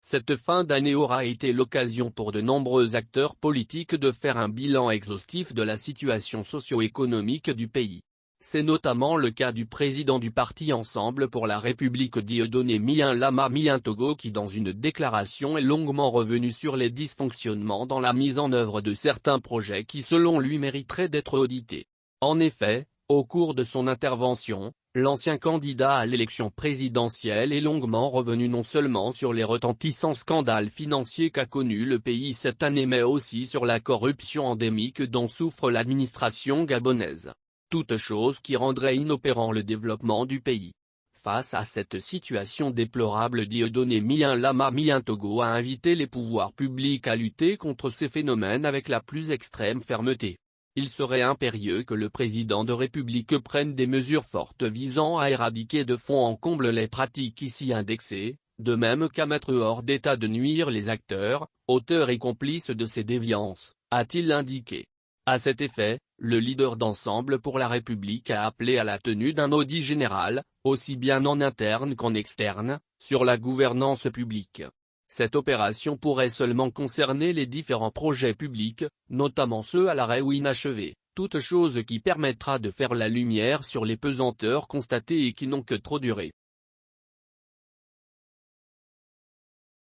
Cette fin d'année aura été l'occasion pour de nombreux acteurs politiques de faire un bilan exhaustif de la situation socio-économique du pays. C'est notamment le cas du président du parti Ensemble pour la République Dieudonné Lama Togo qui dans une déclaration est longuement revenu sur les dysfonctionnements dans la mise en œuvre de certains projets qui selon lui mériteraient d'être audités. En effet, au cours de son intervention, l'ancien candidat à l'élection présidentielle est longuement revenu non seulement sur les retentissants scandales financiers qu'a connus le pays cette année mais aussi sur la corruption endémique dont souffre l'administration gabonaise. Toute chose qui rendrait inopérant le développement du pays. Face à cette situation déplorable, Dieudonné Lama Togo a invité les pouvoirs publics à lutter contre ces phénomènes avec la plus extrême fermeté. Il serait impérieux que le président de République prenne des mesures fortes visant à éradiquer de fond en comble les pratiques ici indexées, de même qu'à mettre hors d'état de nuire les acteurs, auteurs et complices de ces déviances, a-t-il indiqué. À cet effet, le leader d'Ensemble pour la République a appelé à la tenue d'un audit général, aussi bien en interne qu'en externe, sur la gouvernance publique. Cette opération pourrait seulement concerner les différents projets publics, notamment ceux à l'arrêt ou inachevés, toute chose qui permettra de faire la lumière sur les pesanteurs constatées et qui n'ont que trop duré.